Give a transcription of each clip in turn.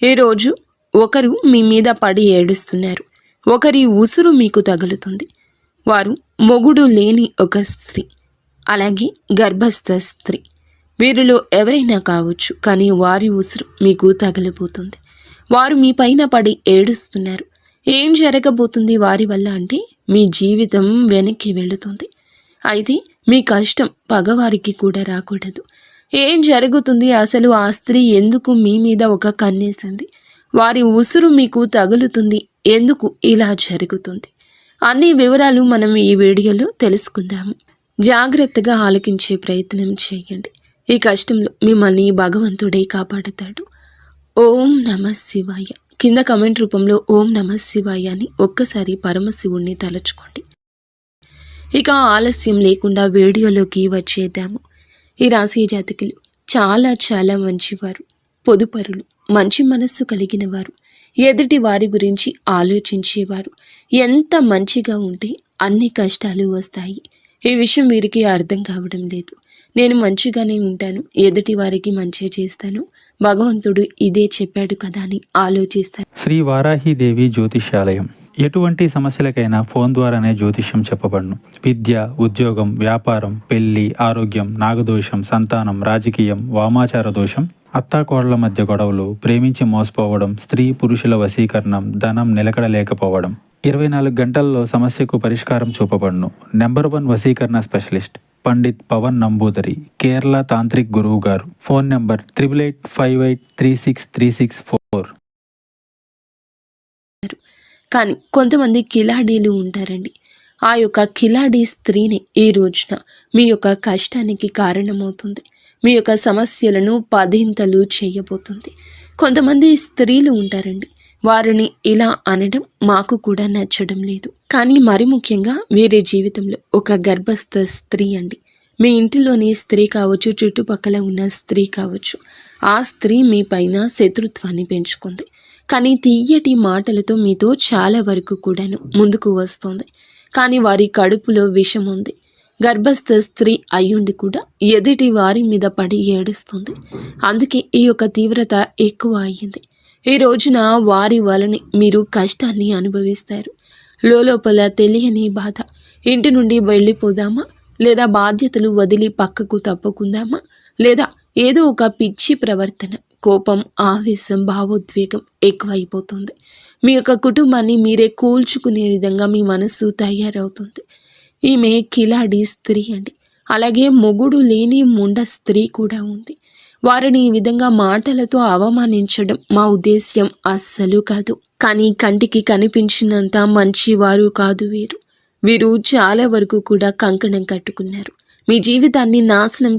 ఈరోజు ఒకరు మీ మీద పడి ఏడుస్తున్నారు. ఒకరి ఉసురు మీకు తగులుతుంది. వారు మొగుడు లేని ఒక స్త్రీ, అలాగే గర్భస్థ స్త్రీ. వీరిలో ఎవరైనా కావచ్చు, కానీ వారి ఉసురు మీకు తగిలిపోతుంది. వారు మీ పైన పడి ఏడుస్తున్నారు. ఏం జరగబోతుంది వారి వల్ల అంటే మీ జీవితం వెనక్కి వెళుతుంది. అయితే మీ కష్టం పగవారికి కూడా రాకూడదు. ఏం జరుగుతుంది అసలు? ఆ స్త్రీ ఎందుకు మీ మీద ఒక కన్నేసింది? వారి ఉసురు మీకు తగులుతుంది. ఎందుకు ఇలా జరుగుతుంది? అన్ని వివరాలు మనం ఈ వీడియోలో తెలుసుకుందాము. జాగ్రత్తగా ఆలకించే ప్రయత్నం చేయండి. ఈ కష్టంలో మిమ్మల్ని భగవంతుడే కాపాడుతాడు. ఓం నమ శివాయ. కింద కమెంట్ రూపంలో ఓం నమ శివాయ అని ఒక్కసారి పరమశివుణ్ణి తలుచుకోండి. ఇక ఆలస్యం లేకుండా వీడియోలోకి వచ్చేద్దాము. ఈ రాశి జాతకులు చాలా మంచివారు, పొదుపరులు, మంచి మనస్సు కలిగిన వారు, ఎదుటి వారి గురించి ఆలోచించేవారు. ఎంత మంచిగా ఉంటే అన్ని కష్టాలు వస్తాయి. ఈ విషయం వీరికి అర్థం కావడం లేదు. నేను మంచిగానే ఉంటాను, ఎదుటి వారికి మంచి చేస్తాను, భగవంతుడు ఇదే చెప్పాడు కదా అని ఆలోచిస్తాను. శ్రీ వారాహిదేవి జ్యోతిష్యాలయం. ఎటువంటి సమస్యలకైనా ఫోన్ ద్వారానే జ్యోతిష్యం చెప్పబడును. విద్య, ఉద్యోగం, వ్యాపారం, పెళ్లి, ఆరోగ్యం, నాగదోషం, సంతానం, రాజకీయం, వామాచార దోషం, అత్తాకోడళ్ల మధ్య గొడవలు, ప్రేమించి మోసపోవడం, స్త్రీ పురుషుల వశీకరణం, ధనం నిలకడ లేకపోవడం, 24 గంటల్లో సమస్యకు పరిష్కారం చూపబడును. నెంబర్ 1 వశీకరణ స్పెషలిస్ట్ పండిత్ పవన్ నంబూదరి, కేరళ తాంత్రిక్ గురువు గారు. Phone number 8885836364. కానీ కొంతమంది కిలాడీలు ఉంటారండి. ఆ యొక్క కిలాడీ స్త్రీని ఈ రోజున మీ యొక్క కష్టానికి కారణమవుతుంది. మీ యొక్క సమస్యలను పదింతలు చేయబోతుంది. కొంతమంది స్త్రీలు ఉంటారండి. వారిని ఇలా అనడం మాకు కూడా నచ్చడం లేదు. కానీ మరి ముఖ్యంగా వీరి జీవితంలో ఒక గర్భస్థ స్త్రీ అండి. మీ ఇంటిలోని స్త్రీ కావచ్చు, చుట్టుపక్కల ఉన్న స్త్రీ కావచ్చు, ఆ స్త్రీ మీ పైన శత్రుత్వాన్ని పెంచుకుంది. కానీ తీయటి మాటలతో మీతో చాలా వరకు కూడాను ముందుకు వస్తుంది. కానీ వారి కడుపులో విషం ఉంది. గర్భస్థ స్త్రీ అయ్యుండి కూడా ఎదుటి వారి మీద పడి ఏడుస్తుంది. అందుకే ఈ యొక్క తీవ్రత ఎక్కువ అయ్యింది. ఈ రోజున వారి వలనే మీరు కష్టాన్ని అనుభవిస్తారు. లోపల తెలియని బాధ. ఇంటి నుండి వెళ్ళిపోదామా, లేదా బాధ్యతలు వదిలి పక్కకు తప్పుకుందామా, లేదా ఏదో ఒక పిచ్చి ప్రవర్తన, కోపం, ఆవేశం, భావోద్వేగం ఎక్కువైపోతుంది. మీ యొక్క కుటుంబాన్ని మీరే కూల్చుకునే విధంగా మీ మనస్సు తయారవుతుంది. ఈమె కిలాడి స్త్రీ అండి. అలాగే మొగుడు లేని ముండ స్త్రీ కూడా ఉంది. వారిని ఈ విధంగా మాటలతో అవమానించడం మా ఉద్దేశ్యం అస్సలు కాదు. కానీ కంటికి కనిపించినంత మంచివారు కాదు వీరు. వీరు చాలా వరకు కూడా కంకణం కట్టుకున్నారు. మీ జీవితాన్ని నాశనం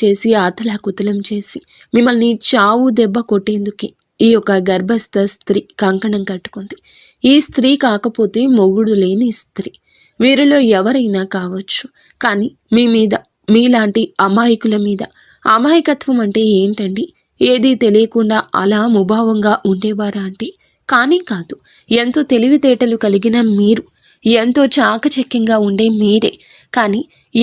చేసి ఆతలాకుతలం చేసి మిమ్మల్ని చావు దెబ్బ కొట్టేందుకే ఈ యొక్క గర్భస్థ స్త్రీ కంకణం కట్టుకుంది. ఈ స్త్రీ కాకపోతే మొగుడు లేని స్త్రీ. వీరిలో ఎవరైనా కావచ్చు. కానీ మీ మీద, మీలాంటి అమాయకుల మీద, అమాయకత్వం అంటే ఏంటండి? ఏదీ తెలియకుండా అలా ముభావంగా ఉండేవారా అంటే కానీ కాదు. ఎంతో తెలివితేటలు కలిగిన మీరు, ఎంతో చాకచక్యంగా ఉండే మీరే. కానీ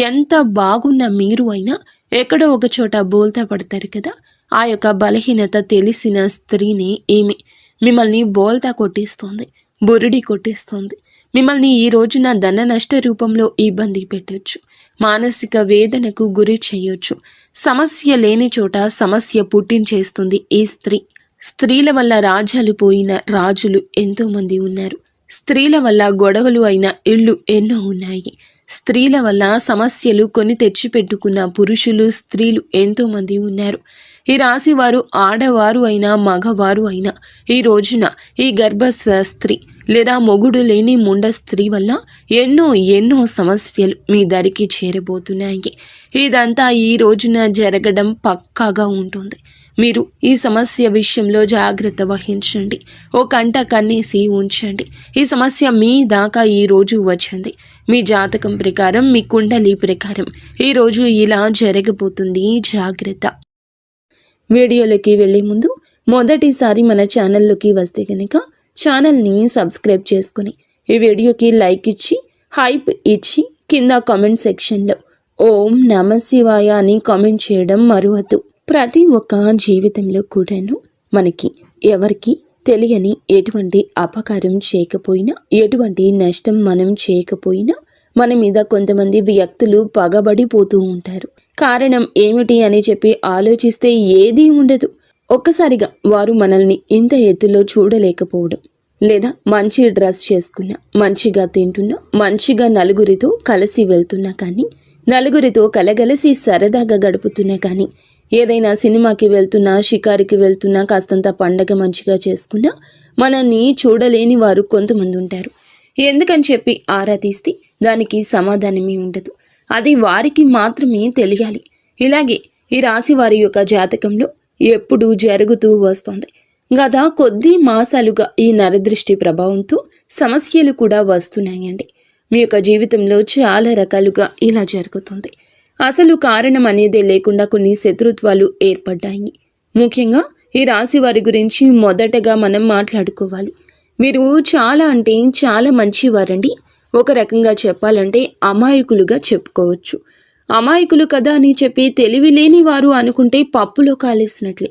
ఎంత బాగున్న మీరు అయినా ఎక్కడో ఒక చోట బోల్తా పడతారు కదా. ఆ యొక్క బలహీనత తెలిసిన స్త్రీని ఈమె మిమ్మల్ని బోల్తా కొట్టిస్తుంది, బురుడి కొట్టిస్తుంది. మిమ్మల్ని ఈ రోజున ధన నష్ట రూపంలో ఇబ్బంది పెట్టవచ్చు, మానసిక వేదనకు గురి చేయొచ్చు. సమస్య లేని చోట సమస్య పుట్టించేస్తుంది ఈ స్త్రీ. స్త్రీల వల్ల రాజ్యాలు పోయిన రాజులు ఎంతోమంది ఉన్నారు. స్త్రీల వల్ల గొడవలు అయిన ఇళ్ళు ఎన్నో ఉన్నాయి. స్త్రీల వల్ల సమస్యలు కొని తెచ్చిపెట్టుకున్న పురుషులు, స్త్రీలు ఎంతోమంది ఉన్నారు. ఈ రాశి వారు ఆడవారు అయినా మగవారు అయినా ఈ రోజున ఈ గర్భస్థ స్త్రీ లేదా మొగుడు లేని ముండ స్త్రీ వల్ల ఎన్నో సమస్యలు మీ దరికి చేరబోతున్నాయి. ఇదంతా ఈ రోజున జరగడం పక్కాగా ఉంటుంది. మీరు ఈ సమస్య విషయంలో జాగ్రత్త వహించండి. ఓ కంట కన్నేసి ఉంచండి. ఈ సమస్య మీ దాకా ఈరోజు వచ్చింది. మీ జాతకం ప్రకారం, మీ కుండలి ప్రకారం ఈరోజు ఇలా జరగబోతుంది. జాగ్రత్త. వీడియోలోకి వెళ్ళే ముందు మొదటిసారి మన ఛానల్లోకి వస్తే కనుక ఛానల్ని సబ్స్క్రైబ్ చేసుకుని ఈ వీడియోకి లైక్ ఇచ్చి, హైప్ ఇచ్చి, కింద కామెంట్ సెక్షన్లో ఓం నమ శివాయ అని కామెంట్ చేయడం మరువద్దు. ప్రతి ఒక్క జీవితంలో కూడాను మనకి ఎవరికి తెలియని ఎటువంటి అపకారం చేయకపోయినా, ఎటువంటి నష్టం మనం చేయకపోయినా మన మీద కొంతమంది వ్యక్తులు పగబడిపోతూ ఉంటారు. కారణం ఏమిటి అని చెప్పి ఆలోచిస్తే ఏదీ ఉండదు. ఒక్కసారిగా వారు మనల్ని ఇంత ఎత్తులో చూడలేకపోవడం, లేదా మంచి డ్రెస్ చేసుకున్నా, మంచిగా తింటున్నా, మంచిగా నలుగురితో కలిసి వెళ్తున్నా కానీ, నలుగురితో కలగలిసి సరదాగా గడుపుతున్నా కానీ, ఏదైనా సినిమాకి వెళ్తున్నా, షికారికి వెళ్తున్నా, కాస్తంత పండగ మంచిగా చేసుకున్నా మనల్ని చూడలేని వారు కొంతమంది ఉంటారు. ఎందుకని చెప్పి ఆరా తీస్తే దానికి సమాధానమే ఉండదు. అది వారికి మాత్రమే తెలియాలి. ఇలాగే ఈ రాశి వారి యొక్క జాతకంలో ఎప్పుడూ జరుగుతూ వస్తుంది. గత కొద్ది మాసాలుగా ఈ నరదృష్టి ప్రభావంతో సమస్యలు కూడా వస్తున్నాయండి. మీ యొక్క జీవితంలో చాలా రకాలుగా ఇలా జరుగుతుంది. అసలు కారణం అనేదే లేకుండా కొన్ని శత్రుత్వాలు ఏర్పడ్డాయి. ముఖ్యంగా ఈ రాశి వారి గురించి మొదటగా మనం మాట్లాడుకోవాలి. మీరు చాలా అంటే చాలా మంచివారండి. ఒక రకంగా చెప్పాలంటే అమాయకులుగా చెప్పుకోవచ్చు. అమాయకులు కదా అని చెప్పి తెలివి లేని వారు అనుకుంటే పప్పులో కాలేసినట్లే.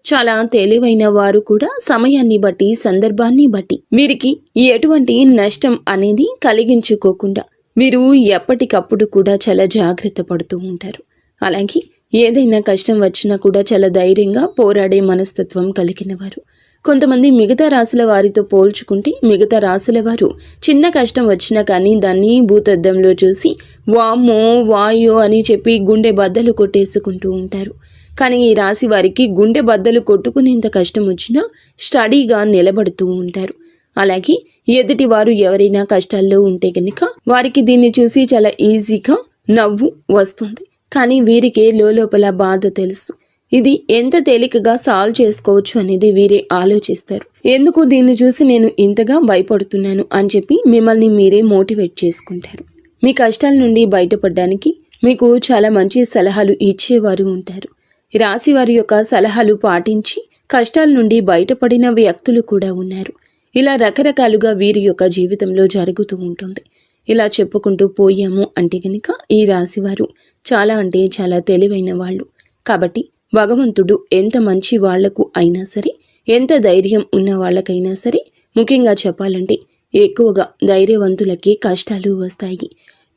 చాలా తెలివైన వారు కూడా సమయాన్ని బట్టి, సందర్భాన్ని బట్టి వీరికి ఎటువంటి నష్టం అనేది కలిగించుకోకుండా మీరు ఎప్పటికప్పుడు కూడా చాలా జాగ్రత్త పడుతూ ఉంటారు. అలాగే ఏదైనా కష్టం వచ్చినా కూడా చాలా ధైర్యంగా పోరాడే మనస్తత్వం కలిగిన వారు. కొంతమంది మిగతా రాశుల వారితో పోల్చుకుంటే మిగతా రాశుల వారు చిన్న కష్టం వచ్చినా కానీ దాన్ని భూతద్దంలో చూసి వామ్మో వాయో అని చెప్పి గుండె బద్దలు కొట్టేసుకుంటూ ఉంటారు. కానీ ఈ రాశి వారికి గుండె బద్దలు కొట్టుకునేంత కష్టం వచ్చినా స్టడీగా నిలబడుతూ ఉంటారు. అలాగే ఎదుటి వారు ఎవరైనా కష్టాల్లో ఉంటే కనుక వారికి దీన్ని చూసి చాలా ఈజీగా నవ్వు వస్తుంది. కానీ వీరికి లోపల బాధ తెలుసు. ఇది ఎంత తేలికగా సాల్వ్ చేసుకోవచ్చు అనేది వీరే ఆలోచిస్తారు. ఎందుకు దీన్ని చూసి నేను ఇంతగా భయపడుతున్నాను అని చెప్పి మిమ్మల్ని మీరే మోటివేట్ చేసుకుంటారు. మీ కష్టాల నుండి బయటపడడానికి మీకు చాలా మంచి సలహాలు ఇచ్చేవారు ఉంటారు. రాశి వారి యొక్క సలహాలు పాటించి కష్టాల నుండి బయటపడిన వ్యక్తులు కూడా ఉన్నారు. ఇలా రకరకాలుగా వీరి యొక్క జీవితంలో జరుగుతూ ఉంటుంది. ఇలా చెప్పుకుంటూ పోయాము అంటే కనుక ఈ రాశివారు చాలా అంటే చాలా తెలివైన వాళ్ళు. కాబట్టి భగవంతుడు ఎంత మంచి వాళ్లకు అయినా సరే, ఎంత ధైర్యం ఉన్న వాళ్ళకైనా సరే, ముఖ్యంగా చెప్పాలంటే ఎక్కువగా ధైర్యవంతులకి కష్టాలు వస్తాయి.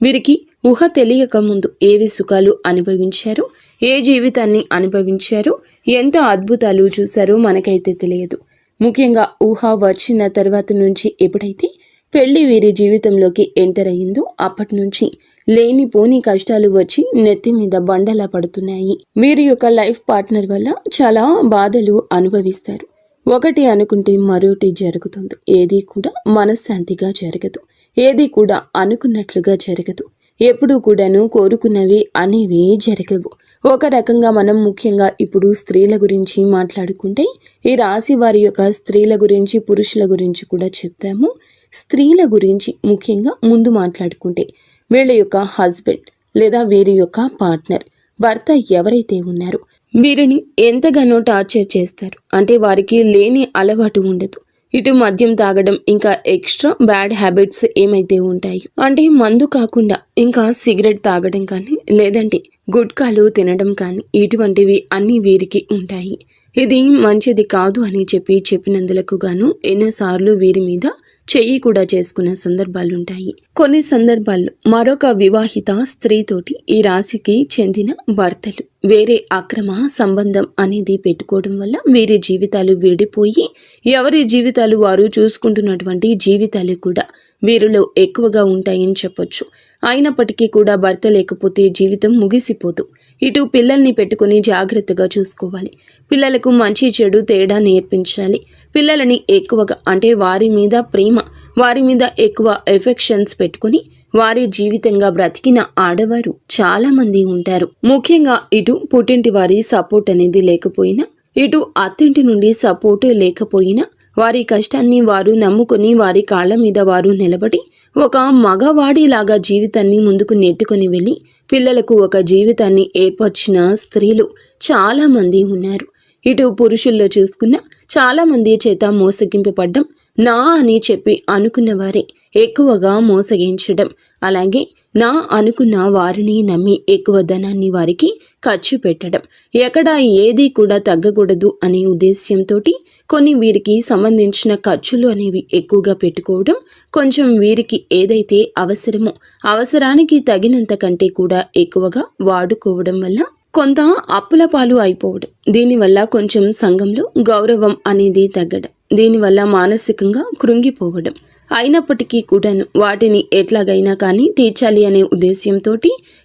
వీరికి ఊహ తెలియక ముందు ఏవి సుఖాలు అనుభవించారో, ఏ జీవితాన్ని అనుభవించారో, ఎంత అద్భుతాలు చూశారో మనకైతే తెలియదు. ముఖ్యంగా ఊహ వచ్చిన తర్వాత నుంచి ఎప్పుడైతే పెళ్లి వీరి జీవితంలోకి ఎంటర్ అయ్యిందో అప్పటి నుంచి లేనిపోని కష్టాలు వచ్చి నెత్తి మీద బండలా పడుతున్నాయి. వీరి యొక్క లైఫ్ పార్ట్నర్ వల్ల చాలా బాధలు అనుభవిస్తారు. ఒకటి అనుకుంటే మరొకటి జరుగుతుంది. ఏది కూడా మనశ్శాంతిగా జరగదు. ఏది కూడా అనుకున్నట్లుగా జరగదు. ఎప్పుడూ కూడాను కోరుకున్నవి అనేవి జరగవు. ఒక రకంగా మనం ముఖ్యంగా ఇప్పుడు స్త్రీల గురించి మాట్లాడుకుంటే ఈ రాశి వారి యొక్క స్త్రీల గురించి, పురుషుల గురించి కూడా చెప్తాము. స్త్రీల గురించి ముఖ్యంగా ముందు మాట్లాడుకుంటే వీళ్ళ యొక్క హస్బెండ్ లేదా వీరి యొక్క పార్ట్నర్, భర్త ఎవరైతే ఉన్నారో వీరిని ఎంతగానో టార్చర్ చేస్తారు. అంటే వారికి లేని అలవాటు ఉండదు. ఇటు మద్యం తాగడం, ఇంకా ఎక్స్ట్రా బ్యాడ్ హ్యాబిట్స్ ఏమైతే ఉంటాయి అంటే మందు కాకుండా ఇంకా సిగరెట్ తాగడం కానీ, లేదంటే గుట్కాలు తినడం కానీ, ఇటువంటివి అన్నీ వీరికి ఉంటాయి. ఇది మంచిది కాదు అని చెప్పినందులకు గాను ఎన్నోసార్లు వీరి మీద చెయ్యి కూడా చేసుకున్న సందర్భాలుంటాయి. కొన్ని సందర్భాల్లో మరొక వివాహిత స్త్రీతోటి ఈ రాశికి చెందిన భర్తలు వేరే అక్రమ సంబంధం అనేది పెట్టుకోవడం వల్ల వీరి జీవితాలు విడిపోయి ఎవరి జీవితాలు వారు చూసుకుంటున్నటువంటి జీవితాలు కూడా వీరిలో ఎక్కువగా ఉంటాయని చెప్పొచ్చు. అయినప్పటికీ కూడా భర్త లేకపోతే జీవితం ముగిసిపోదు. ఇటు పిల్లల్ని పెట్టుకుని జాగ్రత్తగా చూసుకోవాలి. పిల్లలకు మంచి చెడు తేడా నేర్పించాలి. పిల్లలని ఎక్కువగా అంటే వారి మీద ప్రేమ, వారి మీద ఎక్కువ ఎఫెక్షన్స్ పెట్టుకుని వారి జీవితంగా బ్రతికిన ఆడవారు చాలా మంది ఉంటారు. ముఖ్యంగా ఇటు పుట్టింటి వారి సపోర్ట్ అనేది లేకపోయినా, ఇటు అత్తింటి నుండి సపోర్ట్ లేకపోయినా వారి కష్టాన్ని వారు నమ్ముకొని వారి కాళ్ళ మీద వారు నిలబడి ఒక మగవాడిలాగా జీవితాన్ని ముందుకు నెట్టుకొని వెళ్ళి పిల్లలకు ఒక జీవితాన్ని ఏర్పరిచిన స్త్రీలు చాలా మంది ఉన్నారు. ఇటు పురుషుల్లో చూసుకున్న చాలా మంది చేత మోసగింపబడ్డం, నా అని చెప్పి అనుకున్న వారే ఎక్కువగా మోసగించడం, అలాగే నా అనుకున్న వారిని నమ్మి ఎక్కువ ధనాన్ని వారికి ఖర్చు పెట్టడం, ఎక్కడ ఏది కూడా తగ్గకూడదు అనే ఉద్దేశ్యంతో కొన్ని వీరికి సంబంధించిన ఖర్చులు అనేవి ఎక్కువగా పెట్టుకోవడం, కొంచెం వీరికి ఏదైతే అవసరమో అవసరానికి తగినంత కంటే కూడా ఎక్కువగా వాడుకోవడం వల్ల కొంత అప్పుల పాలు అయిపోవడం, దీనివల్ల కొంచెం సంఘంలో గౌరవం అనేది తగ్గడం, దీనివల్ల మానసికంగా కృంగిపోవడం, అయినప్పటికీ కూడాను వాటిని ఎట్లాగైనా కానీ తీర్చాలి అనే ఉద్దేశ్యంతో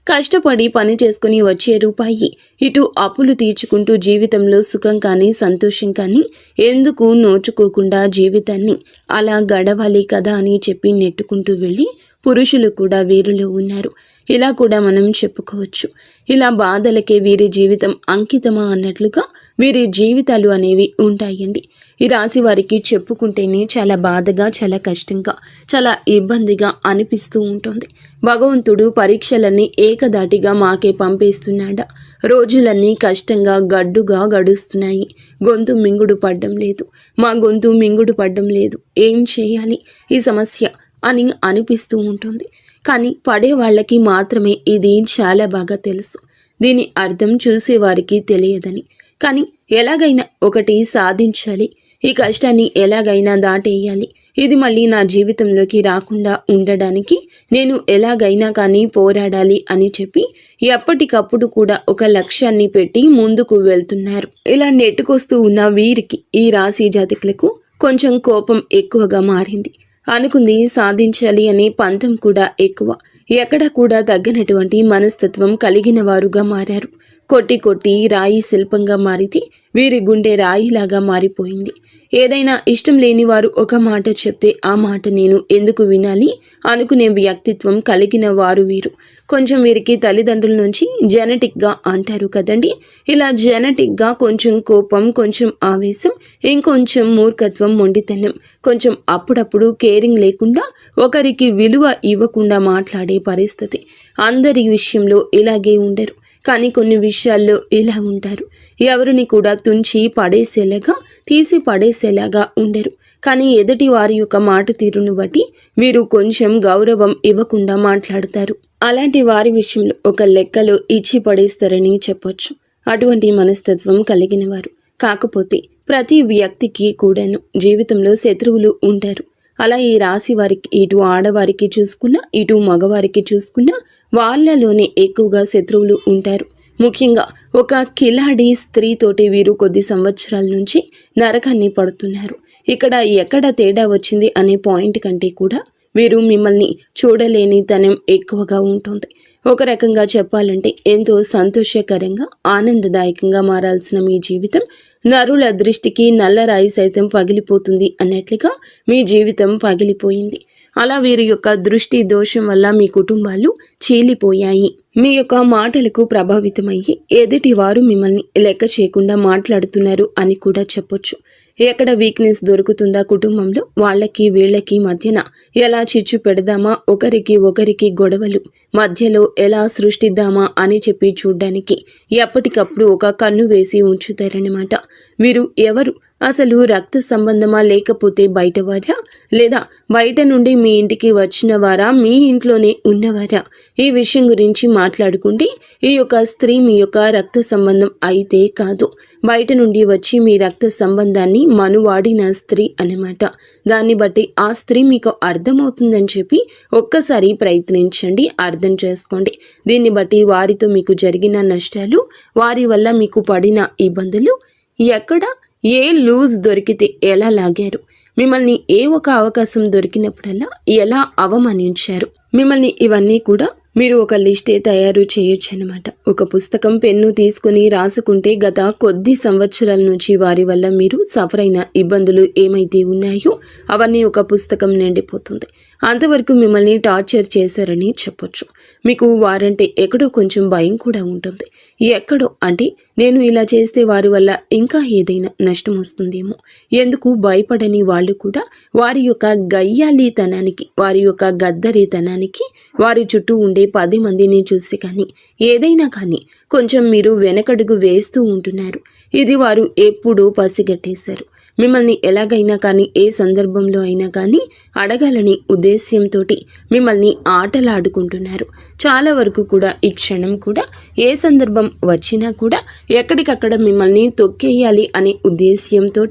కష్టపడి పని చేసుకుని వచ్చే రూపాయి ఇటు అప్పులు తీర్చుకుంటూ జీవితంలో సుఖం కానీ సంతోషం కానీ ఎందుకు నోచుకోకుండా జీవితాన్ని అలా గడవాలి కదా అని చెప్పి నెట్టుకుంటూ వెళ్ళి పురుషులు కూడా వీరిలో ఉన్నారు. ఇలా కూడా మనం చెప్పుకోవచ్చు. ఇలా బాధలకే వీరి జీవితం అంకితమా అన్నట్లుగా వీరి జీవితాలు అనేవి ఉంటాయండి. ఈ రాశి వారికి చెప్పుకుంటేనే చాలా బాధగా, చాలా కష్టంగా, చాలా ఇబ్బందిగా అనిపిస్తూ ఉంటుంది. భగవంతుడు పరీక్షలన్నీ ఏకదాటిగా మాకే పంపేస్తున్నాడా? రోజులన్నీ కష్టంగా గడ్డుగా గడుస్తున్నాయి. గొంతు మింగుడు పడ్డం లేదు, మా గొంతు మింగుడు పడ్డం లేదు, ఏం చేయాలి ఈ సమస్య అని అనిపిస్తూ ఉంటుంది. కానీ పడే వాళ్ళకి మాత్రమే ఇది చాలా బాగా తెలుసు. దీని అర్థం చూసేవారికి తెలియదని. కానీ ఎలాగైనా ఒకటి సాధించాలి, ఈ కష్టాన్ని ఎలాగైనా దాటేయాలి, ఇది మళ్ళీ నా జీవితంలోకి రాకుండా ఉండడానికి నేను ఎలాగైనా కానీ పోరాడాలి అని చెప్పి ఎప్పటికప్పుడు కూడా ఒక లక్ష్యాన్ని పెట్టి ముందుకు వెళ్తున్నారు. ఇలా నెట్టుకొస్తూ ఉన్న వీరికి, ఈ రాశి జాతకులకు కొంచెం కోపం ఎక్కువగా మారింది. అనుకుంది సాధించాలి అనే పంతం కూడా ఎక్కువ. ఎక్కడ కూడా తగ్గనటువంటి మనస్తత్వం కలిగిన వారుగా మారారు. కొట్టి కొట్టి రాయి శిల్పంగా మారితే వీరి గుండె రాయిలాగా మారిపోయింది. ఏదైనా ఇష్టం లేని వారు ఒక మాట చెప్తే ఆ మాట నేను ఎందుకు వినాలి అనుకునే వ్యక్తిత్వం కలిగిన వారు వీరు. కొంచెం వీరికి తల్లిదండ్రుల నుంచి జెనెటిక్గా అంటారు కదండి, ఇలా జెనెటిక్గా కొంచెం కోపం, కొంచెం ఆవేశం, ఇంకొంచెం మూర్ఖత్వం, మొండితనం, కొంచెం అప్పుడప్పుడు కేరింగ్ లేకుండా ఒకరికి విలువ ఇవ్వకుండా మాట్లాడే పరిస్థితి. అందరి విషయంలో ఇలాగే ఉండరు, కానీ కొన్ని విషయాల్లో ఇలా ఉంటారు. ఎవరిని కూడా తుంచి పడేసేలాగా, తీసి పడేసేలాగా ఉండరు. కానీ ఎదుటి వారి యొక్క మాట తీరును బట్టి వీరు కొంచెం గౌరవం ఇవ్వకుండా మాట్లాడతారు. అలాంటి వారి విషయంలో ఒక లెక్కలో ఇచ్చి పడేస్తారని చెప్పొచ్చు. అటువంటి మనస్తత్వం కలిగిన వారు. కాకపోతే ప్రతి వ్యక్తికి కూడాను జీవితంలో శత్రువులు ఉంటారు. అలా ఈ రాశి వారికి, ఇటు ఆడవారికి చూసుకున్నా ఇటు మగవారికి చూసుకున్నా వాళ్ళలోనే ఎక్కువగా శత్రువులు ఉంటారు. ముఖ్యంగా ఒక కిలాడి స్త్రీతోటి వీరు కొద్ది సంవత్సరాల నుంచి నరకాన్ని పడుతున్నారు. ఇక్కడ ఎక్కడ తేడా వచ్చింది అనే పాయింట్ కంటే కూడా వీరు మిమ్మల్ని చూడలేని తనం ఎక్కువగా ఉంటుంది. ఒక రకంగా చెప్పాలంటే ఎంతో సంతోషకరంగా, ఆనందదాయకంగా మారాల్సిన మీ జీవితం నరుల దృష్టికి నల్లరాయి సైతం పగిలిపోతుంది అన్నట్లుగా మీ జీవితం పగిలిపోయింది. అలా వీరి యొక్క దృష్టి దోషం వల్ల మీ కుటుంబాలు చీలిపోయాయి. మీ యొక్క మాటలకు ప్రభావితమయ్యి ఎదుటి వారు మిమ్మల్ని లెక్క చేయకుండా మాట్లాడుతున్నారు అని కూడా చెప్పొచ్చు. ఎక్కడ వీక్నెస్ దొరుకుతుందా కుటుంబంలో, వాళ్ళకి వీళ్ళకి మధ్యన ఎలా చిచ్చు పెడదామా, ఒకరికి గొడవలు మధ్యలో ఎలా సృష్టిద్దామా అని చెప్పి చూడ్డానికి ఎప్పటికప్పుడు ఒక కన్ను వేసి ఉంచుతారన్నమాట. వీరు ఎవరు? అసలు రక్త సంబంధమా, లేకపోతే బయటవారా, లేదా బయట నుండి మీ ఇంటికి వచ్చిన వారా, మీ ఇంట్లోనే ఉన్నవారా? ఈ విషయం గురించి మాట్లాడుకుంటే ఈ యొక్క స్త్రీ మీ యొక్క రక్త సంబంధం అయితే కాదు, బయట నుండి వచ్చి మీ రక్త సంబంధాన్ని మనువాడిన స్త్రీ అన్నమాట. దాన్ని బట్టి ఆ స్త్రీ మీకు అర్థమవుతుందని చెప్పి ఒక్కసారి ప్రయత్నించండి, అర్థం చేసుకోండి. దీన్ని బట్టి వారితో మీకు జరిగిన నష్టాలు, వారి వల్ల మీకు పడిన ఇబ్బందులు, ఎక్కడ ఏ లూజ్ దొరికితే ఎలా లాగారు, మిమ్మల్ని ఏ ఒక అవకాశం దొరికినప్పుడల్లా ఎలా అవమానించారు, మిమ్మల్ని ఇవన్నీ కూడా మీరు ఒక లిస్టే తయారు చేయొచ్చు అన్నమాట. ఒక పుస్తకం, పెన్ను తీసుకుని రాసుకుంటే గత కొద్ది సంవత్సరాల నుంచి వారి వల్ల మీరు సఫర్ అయిన ఇబ్బందులు ఏమైతే ఉన్నాయో అవన్నీ ఒక పుస్తకం నిండిపోతుంది. అంతవరకు మిమ్మల్ని టార్చర్ చేశారని చెప్పొచ్చు. మీకు వారంటే ఎక్కడో కొంచెం భయం కూడా ఉంటుంది. ఎక్కడో అంటే నేను ఇలా చేస్తే వారి వల్ల ఇంకా ఏదైనా నష్టం వస్తుందేమో, ఎందుకు భయపడని వాళ్ళు కూడా వారి యొక్క గయ్యాలీతనానికి, వారి యొక్క గద్దరితనానికి వారి చుట్టూ ఉండే 10 మందిని చూసి కానీ ఏదైనా కానీ కొంచెం మీరు వెనకడుగు వేస్తూ ఉంటున్నారు. ఇది వారు ఎప్పుడూ పసిగట్టేశారు. మిమ్మల్ని ఎలాగైనా కానీ ఏ సందర్భంలో అయినా కానీ అడగాలని ఉద్దేశ్యంతో మిమ్మల్ని ఆటలాడుకుంటున్నారు. చాలా వరకు కూడా ఈ క్షణం కూడా ఏ సందర్భం వచ్చినా కూడా ఎక్కడికక్కడ మిమ్మల్ని తొక్కేయాలి అనే ఉద్దేశ్యంతో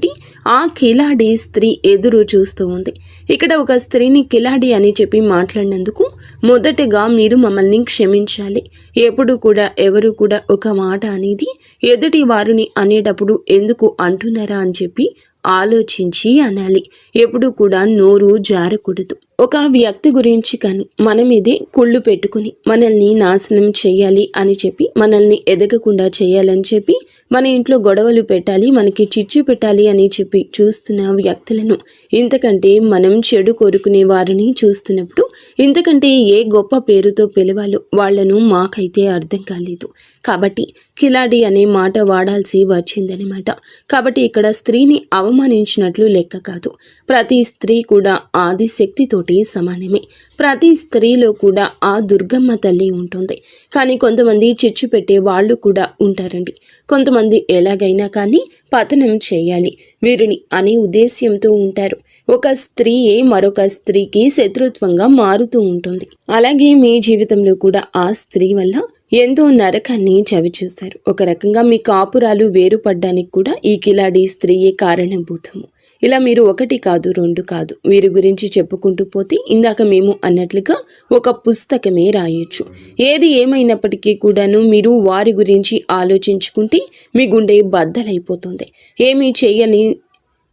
ఆ కిలాడి స్త్రీ ఎదురు చూస్తూ ఉంది. ఇక్కడ ఒక స్త్రీని కిలాడి అని చెప్పి మాట్లాడినందుకు మొదటగా మీరు మమ్మల్ని క్షమించాలి. ఎప్పుడు కూడా ఎవరు కూడా ఒక మాట అనేది ఎదుటి వారిని అనేటప్పుడు ఎందుకు అంటున్నారా అని చెప్పి ఆలోచించి అనాలి. ఎప్పుడు కూడా నోరు జారకూడదు. ఒక వ్యక్తి గురించి కానీ మన మీదే కుళ్ళు పెట్టుకుని మనల్ని నాశనం చేయాలి అని చెప్పి, మనల్ని ఎదగకుండా చేయాలని చెప్పి, మన ఇంట్లో గొడవలు పెట్టాలి, మనకి చిచ్చు పెట్టాలి అని చెప్పి చూస్తున్న వ్యక్తులను, ఇంతకంటే మనం చెడు కోరుకునే వారిని చూస్తున్నప్పుడు ఇంతకంటే ఏ గొప్ప పేరుతో పిలవాలో వాళ్లను మాకైతే అర్థం కాలేదు. కాబట్టి కిలాడి అనే మాట వాడాల్సి వచ్చిందనమాట. కాబట్టి ఇక్కడ స్త్రీని అవమానించినట్లు లెక్క కాదు. ప్రతి స్త్రీ కూడా ఆదిశక్తితోటి సమానమే. ప్రతి స్త్రీలో కూడా ఆ దుర్గమ్మ తల్లి ఉంటుంది. కానీ కొంతమంది చిచ్చు పెట్టే వాళ్ళు కూడా ఉంటారండి. కొంతమంది ఎలాగైనా కానీ పతనం చేయాలి వీరిని అనే ఉద్దేశ్యంతో ఉంటారు. ఒక స్త్రీయే మరొక స్త్రీకి శత్రుత్వంగా మారుతూ ఉంటుంది. అలాగే మీ జీవితంలో కూడా ఆ స్త్రీ వల్ల ఎంతో నరకాన్ని చవిచూస్తారు. ఒక రకంగా మీ కాపురాలు వేరుపడ్డానికి కూడా ఈ కిలాడి స్త్రీయే కారణభూతము. ఇలా మీరు ఒకటి కాదు, రెండు కాదు, వీరి గురించి చెప్పుకుంటూ పోతే ఇందాక మేము అన్నట్లుగా ఒక పుస్తకమే రాయొచ్చు. ఏది ఏమైనప్పటికీ కూడాను మీరు వారి గురించి ఆలోచించుకుంటే మీ గుండె బద్దలైపోతుంది.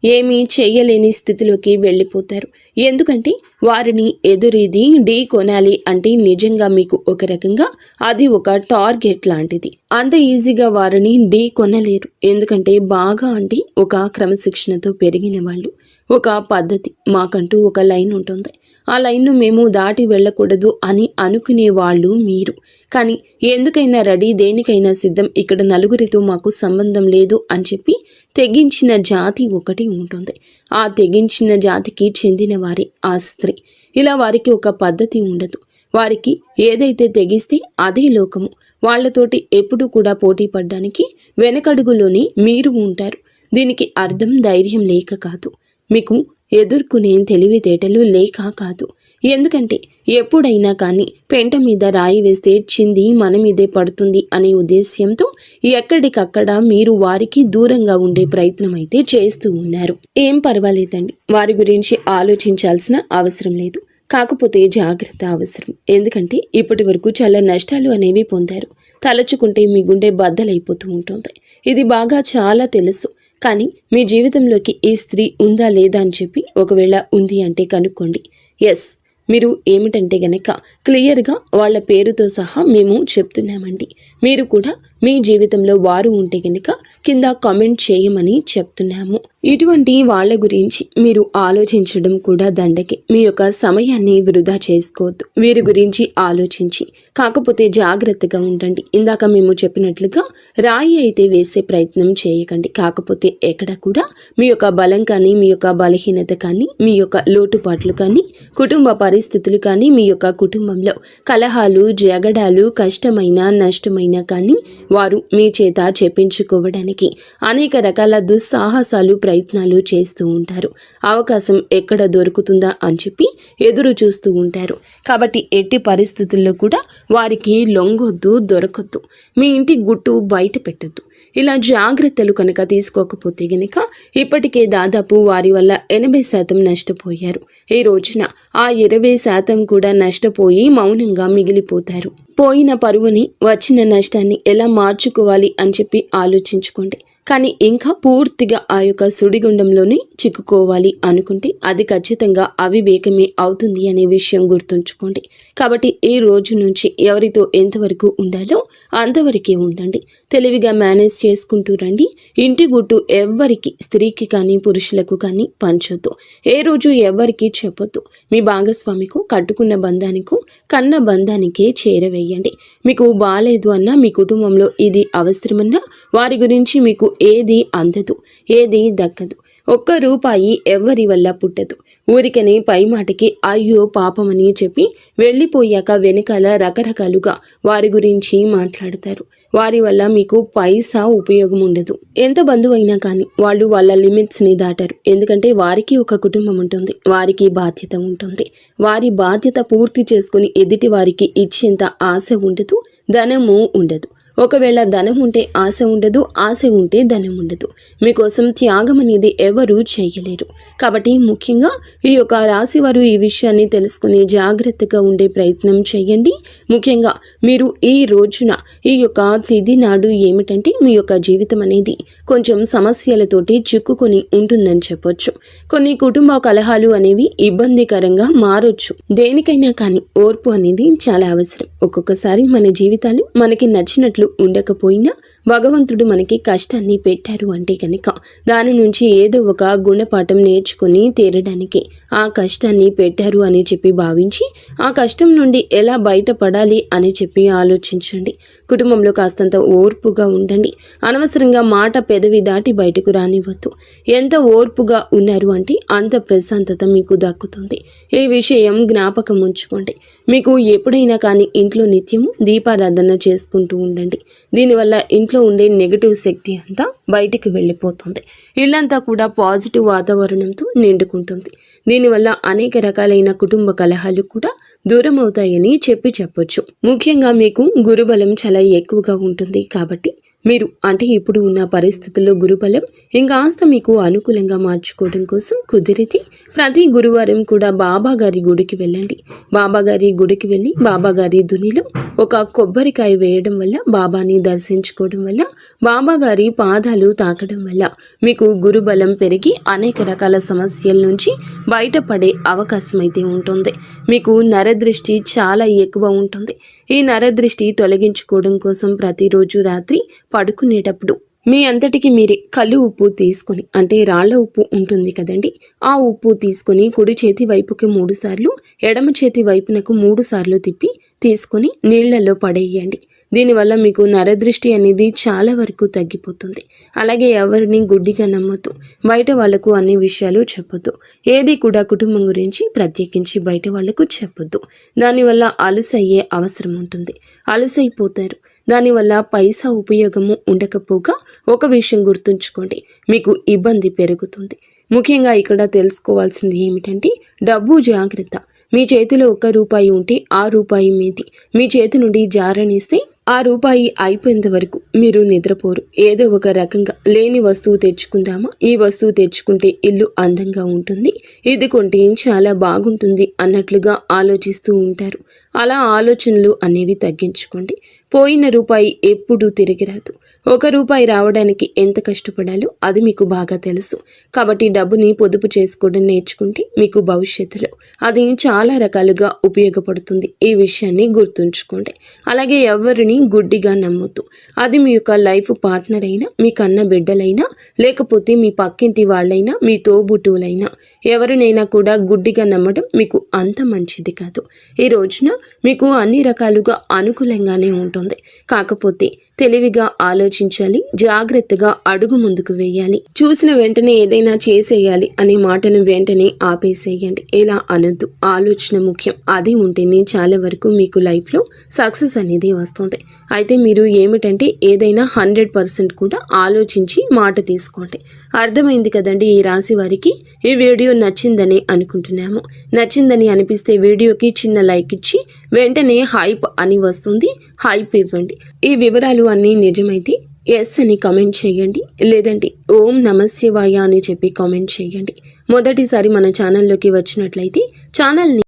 ఏమీ చేయలేని స్థితిలోకి వెళ్ళిపోతారు. ఎందుకంటే వారిని ఎదురీది ఢీ కొనాలి అంటే నిజంగా మీకు ఒక రకంగా అది ఒక టార్గెట్ లాంటిది. అంత ఈజీగా వారిని ఢీ కొనలేరు. ఎందుకంటే బాగా అంటే ఒక క్రమశిక్షణతో పెరిగిన వాళ్ళు, ఒక పద్ధతి, మాకంటూ ఒక లైన్ ఉంటుంది. ఆ లైన్ను మేము దాటి వెళ్ళకూడదు అని అనుకునే వాళ్ళు మీరు. కానీ ఎందుకైనా రెడీ, దేనికైనా సిద్ధం, ఇక్కడ నలుగురితో మాకు సంబంధం లేదు అని చెప్పి తెగించిన జాతి ఒకటి ఉంటుంది. ఆ తెగించిన జాతికి చెందిన వారి ఆ స్త్రీ. ఇలా వారికి ఒక పద్ధతి ఉండదు. వారికి ఏదైతే తెగిస్తే అదే లోకము. వాళ్లతోటి ఎప్పుడు కూడా పోటీ పడ్డానికి వెనకడుగులోనే మీరు ఉంటారు. దీనికి అర్థం ధైర్యం లేక కాదు, మీకు ఎదుర్కొనే తెలివితేటలు లేక కాదు. ఎందుకంటే ఎప్పుడైనా కానీ పెంట మీద రాయి వేస్తే చింది మన మీదే పడుతుంది అనే ఉద్దేశ్యంతో ఎక్కడికక్కడ మీరు వారికి దూరంగా ఉండే ప్రయత్నం అయితే చేస్తూ ఉన్నారు. ఏం పర్వాలేదండి, వారి గురించి ఆలోచించాల్సిన అవసరం లేదు. కాకపోతే జాగ్రత్త అవసరం. ఎందుకంటే ఇప్పటి వరకు చాలా నష్టాలు అనేవి పొందారు. తలచుకుంటే మీ గుండె బద్దలైపోతూ ఉంటుంది. ఇది బాగా చాలా తెలుసు. కానీ మీ జీవితంలోకి ఈ స్త్రీ ఉందా లేదా అని చెప్పి ఒకవేళ ఉంది అంటే కనుక్కోండి. ఎస్, మీరు ఏమిటంటే గనక క్లియర్గా వాళ్ళ పేరుతో సహా మేము చెప్తున్నామండి. మీరు కూడా మీ జీవితంలో వారు ఉంటే గనక కింద కామెంట్ చేయమని చెప్తున్నాము. ఇటువంటి వాళ్ళ గురించి మీరు ఆలోచించడం కూడా దండకే. మీ యొక్క సమయాన్ని వృధా చేసుకోవద్దు వీరి గురించి ఆలోచించి. కాకపోతే జాగ్రత్తగా ఉండండి. ఇందాక మేము చెప్పినట్లుగా రాయి అయితే వేసే ప్రయత్నం చేయకండి. కాకపోతే ఎక్కడ కూడా మీ యొక్క బలం కానీ, మీ యొక్క బలహీనత కానీ, మీ యొక్క లోటుపాట్లు కానీ, కుటుంబ పరిస్థితులు కానీ, మీ యొక్క కుటుంబంలో కలహాలు, జగడాలు, కష్టమైన నష్టమైన కానీ వారు మీ చేత చెప్పించుకోవడానికి అనేక రకాల దుస్సాహసాలు, ప్రయత్నాలు చేస్తూ ఉంటారు. అవకాశం ఎక్కడ దొరుకుతుందా అని చెప్పి ఎదురు చూస్తూ ఉంటారు. కాబట్టి ఎట్టి పరిస్థితుల్లో కూడా వారికి లొంగొద్దు, దొరకొద్దు. మీ ఇంటి గుట్టు బయట పెట్టొద్దు. ఇలా జాగ్రత్తలు కనుక తీసుకోకపోతే గనక ఇప్పటికే దాదాపు వారి వల్ల 80% నష్టపోయారు. ఈ రోజున ఆ 20% కూడా నష్టపోయి మౌనంగా మిగిలిపోతారు. పోయిన పరువుని, వచ్చిన నష్టాన్ని ఎలా మార్చుకోవాలి అని చెప్పి ఆలోచించుకోండి. కానీ ఇంకా పూర్తిగా ఆ యొక్క సుడిగుండంలోనే చిక్కుకోవాలి అనుకుంటే అది ఖచ్చితంగా అవివేకమే అవుతుంది అనే విషయం గుర్తుంచుకోండి. కాబట్టి ఈ రోజు నుంచి ఎవరితో ఎంతవరకు ఉండాలో అంతవరకే ఉండండి. తెలివిగా మేనేజ్ చేసుకుంటూ రండి. ఇంటి గుట్టు ఎవ్వరికి, స్త్రీకి కానీ పురుషులకు కానీ పంచొద్దు. ఏ రోజు ఎవ్వరికి చెప్పొద్దు. మీ భాగస్వామికు, కట్టుకున్న బంధానికు, కన్న బంధానికే చేరవేయండి. మీకు బాలేదు అన్నా, మీ కుటుంబంలో ఇది అవసరమన్నా వారి గురించి మీకు ఏది అందదు, ఏది దక్కదు. ఒక్క రూపాయి ఎవ్వరి వల్ల పుట్టదు. ఊరికనే పై మాటకి అయ్యో పాపమని చెప్పి వెళ్ళిపోయాక వెనకాల రకరకాలుగా వారి గురించి మాట్లాడతారు. వారి వల్ల మీకు పైసా ఉపయోగం ఉండదు. ఎంత బంధువైనా కానీ వాళ్ళు వాళ్ళ లిమిట్స్ని దాటారు. ఎందుకంటే వారికి ఒక కుటుంబం ఉంటుంది, వారికి బాధ్యత ఉంటుంది. వారి బాధ్యత పూర్తి చేసుకుని ఎదుటి వారికి ఇచ్చేంత ఆశ ఉండదు, ధనము ఉండదు. ఒకవేళ ధనం ఉంటే ఆశ ఉండదు, ఆశ ఉంటే ధనం ఉండదు. మీకోసం త్యాగం అనేది ఎవరూ చేయలేరు. కాబట్టి ముఖ్యంగా ఈ యొక్క రాశి వారు ఈ విషయాన్ని తెలుసుకుని జాగ్రత్తగా ఉండే ప్రయత్నం చేయండి. ముఖ్యంగా మీరు ఈ రోజున ఈ యొక్క తిథి నాడు ఏమిటంటే మీ యొక్క జీవితం అనేది కొంచెం సమస్యలతోటి చిక్కుకొని ఉంటుందని చెప్పొచ్చు. కొన్ని కుటుంబ కలహాలు అనేవి ఇబ్బందికరంగా మారొచ్చు. దేనికైనా కానీ ఓర్పు అనేది చాలా అవసరం. ఒక్కొక్కసారి మన జీవితాలు మనకి నచ్చినట్లు ఉండకపోయినా భగవంతుడు మనకి కష్టాన్ని పెట్టారు అంటే కనుక దాని నుంచి ఏదో ఒక గుణపాఠం నేర్చుకుని తీరడానికి ఆ కష్టాన్ని పెట్టారు అని చెప్పి భావించి ఆ కష్టం నుండి ఎలా బయటపడాలి అని చెప్పి ఆలోచించండి. కుటుంబంలో కాస్తంత ఓర్పుగా ఉండండి. అనవసరంగా మాట పెదవి దాటి బయటకు రానివ్వద్దు. ఎంత ఓర్పుగా ఉన్నారు అంటే అంత ప్రశాంతత మీకు దక్కుతుంది. ఈ విషయం జ్ఞాపకం ఉంచుకోండి. మీకు ఎప్పుడైనా కానీ ఇంట్లో నిత్యము దీపారాధన చేసుకుంటూ ఉండండి. దీనివల్ల ఇంట్లో ఉండే నెగటివ్ శక్తి అంతా బయటికి వెళ్ళిపోతుంది. ఇల్లంతా కూడా పాజిటివ్ వాతావరణంతో నిండుకుంటుంది. దీనివల్ల అనేక రకాలైన కుటుంబ కలహాలు కూడా దూరం అవుతాయని చెప్పొచ్చు. ముఖ్యంగా మీకు గురుబలం చాలా ఎక్కువగా ఉంటుంది. కాబట్టి మీరు అంటే ఇప్పుడు ఉన్న పరిస్థితుల్లో గురుబలం ఇంకాస్త మీకు అనుకూలంగా మార్చుకోవడం కోసం కుదిరితే ప్రతి గురువారం కూడా బాబా గారి గుడికి వెళ్ళండి. బాబా గారి గుడికి వెళ్ళి బాబా గారి దునిలో ఒక కొబ్బరికాయ వేయడం వల్ల, బాబాని దర్శించుకోవడం వల్ల, బాబా గారి పాదాలు తాకడం వల్ల మీకు గురుబలం పెరిగి అనేక రకాల సమస్యల నుంచి బయటపడే అవకాశం అయితే ఉంటుంది. మీకు నరదృష్టి చాలా ఎక్కువ ఉంటుంది. ఈ నరదృష్టి తొలగించుకోవడం కోసం ప్రతిరోజు రాత్రి పడుకునేటప్పుడు మీ అంతటికి మీరే కళ్ళు ఉప్పు తీసుకొని, అంటే రాళ్ల ఉప్పు ఉంటుంది కదండి, ఆ ఉప్పు తీసుకొని కుడి చేతి వైపుకి 3 సార్లు, ఎడమ చేతి వైపునకు 3 సార్లు తిప్పి తీసుకొని నీళ్లలో పడేయండి. దీనివల్ల మీకు నరదృష్టి అనేది చాలా వరకు తగ్గిపోతుంది. అలాగే ఎవరిని గుడ్డిగా నమ్మొద్దు. బయట వాళ్లకు అన్ని విషయాలు చెప్పొద్దు. ఏది కూడా కుటుంబం గురించి ప్రత్యేకించి బయట వాళ్లకు చెప్పొద్దు. దానివల్ల అలుసయ్యే అవసరం ఉంటుంది. అలుసైపోతారు. దానివల్ల పైసా ఉపయోగము ఉండకపోగా ఒక విషయం గుర్తుంచుకోండి, మీకు ఇబ్బంది పెరుగుతుంది. ముఖ్యంగా ఇక్కడ తెలుసుకోవాల్సింది ఏమిటంటే డబ్బు జాగ్రత్త. మీ చేతిలో 1 రూపాయి ఉంటే ఆ రూపాయి మీది. మీ చేతి నుండి జారనిస్తే ఆ రూపాయి అయిపోయేంత వరకు మీరు నిద్రపోరు. ఏదో ఒక రకంగా లేని వస్తువు తెచ్చుకుందామా, ఈ వస్తువు తెచ్చుకుంటే ఇల్లు అందంగా ఉంటుంది, ఇది కొంటే చాలా బాగుంటుంది అన్నట్లుగా ఆలోచిస్తూ ఉంటారు. అలా ఆలోచనలు అనేవి తగ్గించుకోండి. పోయిన రూపాయి ఎప్పుడూ తిరిగి రాదు. 1 రూపాయి రావడానికి ఎంత కష్టపడాలో అది మీకు బాగా తెలుసు. కాబట్టి డబ్బుని పొదుపు చేసుకోవడం నేర్చుకుంటే మీకు భవిష్యత్తులో అది చాలా రకాలుగా ఉపయోగపడుతుంది. ఈ విషయాన్ని గుర్తుంచుకోండి. అలాగే ఎవరిని గుడ్డిగా నమ్మొద్దు. అది మీ యొక్క లైఫ్ పార్ట్నర్ అయినా, మీ కన్న బిడ్డలైనా, లేకపోతే మీ పక్కింటి వాళ్ళైనా, మీ తోబుట్టువులైనా, ఎవరినైనా కూడా గుడ్డిగా నమ్మడం మీకు అంత మంచిది కాదు. ఈ రోజున మీకు అన్ని రకాలుగా అనుకూలంగానే ఉంటుంది. కాకపోతే తెలివిగా ఆలోచించాలి, జాగ్రత్తగా అడుగు ముందుకు వేయాలి. చూసిన వెంటనే ఏదైనా చేసేయాలి అనే మాటను వెంటనే ఆపేసేయండి. ఇలా అనొద్దు. ఆలోచన ముఖ్యం. అది ఉంటేనే చాలా వరకు మీకు లైఫ్లో సక్సెస్ అనేది వస్తుంది. అయితే మీరు ఏమిటంటే ఏదైనా 100% కూడా ఆలోచించి మాట తీసుకోండి. అర్థమైంది కదండి ఈ రాశి వారికి. ఈ వీడియో నచ్చిందని అనుకుంటున్నాము. నచ్చిందని అనిపిస్తే వీడియోకి చిన్న లైక్ ఇచ్చి వెంటనే హైప్ అని వస్తుంది, హైప్ ఇవ్వండి. ఈ వివరాలు అన్నీ నిజమైతే ఎస్ అని కామెంట్ చేయండి. లేదంటే ఓం నమఃశివాయ అని చెప్పి కామెంట్ చేయండి. మొదటిసారి మన ఛానల్లోకి వచ్చినట్లయితే ఛానల్ని